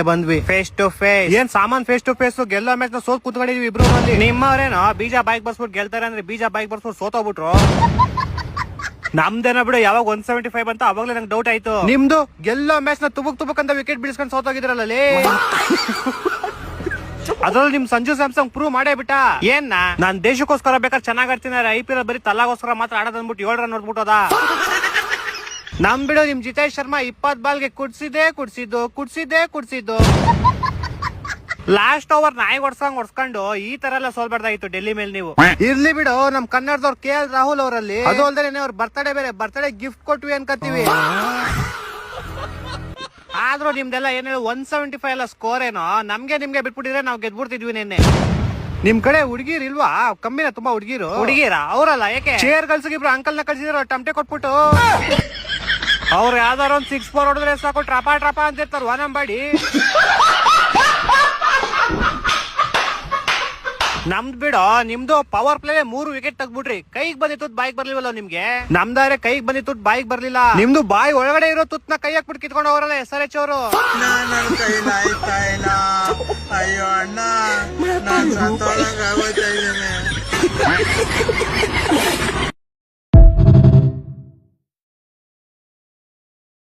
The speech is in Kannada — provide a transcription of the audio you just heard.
ಬಂದ್ವಿ ಫೇಸ್ ಟು ಫೇಸ್. ಏನ್ ಸಾಮಾನ್ ಫೇಸ್ ಟು ಫೇಸ್ ಗೆಲ್ಲೋ ಮ್ಯಾಚ್ ನ ಸೋತ್ ಕೂತ್ಕೊಂಡಿದ್ವಿ ಇಬ್ರು ಮಂದಿ. ನಿಮ್ಮವ್ರೇನೋ ಬೀಜ ಬೈಕ್ ಬರ್ಸ್ಬಿಟ್ಟು ಗೆಲ್ತಾರೆ ಅಂದ್ರೆ ಬೀಜ ಬೈಕ್ ಬರ್ಸ್ಬಿಟ್ಟು ಸೋತೋಗ್ಬಿಟ್ರು. ನಮ್ದೇನ ಬಿಡು, ಯಾವಾಗ 175 ಅಂತ ಅವಾಗ್ಲೇ ನಂಗೆ ಡೌಟ್ ಆಯ್ತು. ನಿಮ್ದು ಗೆಲ್ಲೋ ಮ್ಯಾಚ್ ನ ತುಬಕ್ ಅಂತ ವಿಕೆಟ್ ಬಿಡಿಸ್ಕೊಂಡು ಸೋತೋಗಿದ್ರಲ್ಲ. ಅದ್ರಲ್ಲಿ ನಿಮ್ ಸಂಜು ಸ್ಯಾಮ್ಸಂಗ್ ಪ್ರೂವ್ ಮಾಡೇ ಬಿಟ್ಟ. ಏನ್ ನಾನ್ ದೇಶಕ್ಕೋಸ್ಕರ ಬೇಕಾದ್ರೆ ಚೆನ್ನಾಗ್ ಆಡ್ತೀನಿ, IPL ಬರೀ ತಲಾಗೋಸ್ಕರ ಮಾತ್ರ ಆಡೋದ್ ಅಂದ್ಬಿಟ್ಟು 7 ರನ್ ನೋಡ್ಬಿಟ್ಟೋದ. ನಮ್ ಬಿಡು, ನಿಮ್ ಜಿತೇಶ್ ಶರ್ಮಾ 20 ಬಾಲ್ಗೆ ಕುಡ್ಸಿದ್ದು. ಲಾಸ್ಟ್ ಓವರ್ ನಾಯಿ ಹೊಡ್ಸ್ಕೊಂಡು ಈ ತರ ಎಲ್ಲ ಸೋಲ್ಬಾರ್ದಾಗಿತ್ತು ಡೆಲ್ಲಿ ಮೇಲೆ ನೀವು. ಇರ್ಲಿ ಬಿಡು, ನಮ್ ಕನ್ನಡದವ್ರು KL ರಾಹುಲ್ ಅವರಲ್ಲಿ ಅದು ಅಲ್ದೇ ಅವ್ರ ಬರ್ತಡೇ ಗಿಫ್ಟ್ ಕೊಟ್ವಿ ಅನ್ಕತ್ತೀವಿ. ಆದ್ರೂ ನಿಮ್ದೆಲ್ಲ ಏನ್ 175 ಎಲ್ಲ ಸ್ಕೋರ್ ಏನೋ, ನಿಮ್ಗೆ ಬಿಟ್ಬಿಟ್ಟಿದ್ರೆ ನಾವ್ ಗೆದ್ಬಿಡ್ತಿದ್ವಿ ನಿನ್ನೆ. ನಿಮ್ ಕಡೆ ಹುಡುಗಿರ್ ಇಲ್ವಾ? ಕಮ್ಮಿನ ತುಂಬಾ ಹುಡುಗಿರ ಅವರಲ್ಲ, ಯಾಕೆ ಚೇರ್ ಗಲ್ಸಿಗಿಬ್ರು ಅಂಕಲ್ ನ ಕಳ್ಸಿದ್ರು ಟಮಟೆ ಕೊಟ್ಬಿಟ್ಟು. ಅವ್ರು ಯಾವ್ದಾರ ಒಂದ್ 6-4 ಹೊಡೆದ್ರೆ ಸಾಕು ಟ್ರಾಪಾ ಅಂತಿರ್ತಾರ ವಾನಂಬಾಡಿ. ನಮ್ದು ಬಿಡೋ, ನಿಮ್ದು ಪವರ್ ಪ್ಲೇ 3 ವಿಕೆಟ್ ತೆಗ್ಬಿಟ್ರಿ. ಕೈಗ್ ಬಂದಿತ್ತು ಬಾಯಿಗೆ ಬರ್ಲಿವಲ್ಲ ನಿಮ್ಗೆ. ನಮ್ದಾರೆ ಕೈಗ್ ಬಂದಿತ್ತು ಬಾಯಿಗೆ ಬರ್ಲಿಲ್ಲ. ನಿಮ್ದು ಬಾಯಿ ಒಳಗಡೆ ಇರೋ ತುತ್ನ ಕೈ ಹಾಕ್ಬಿಟ್ಟು ಕಿತ್ಕೊಂಡು ಅವರಲ್ಲ SRH ಅವರು. ಅಯ್ಯೋ ಅಣ್ಣ, ನಾನು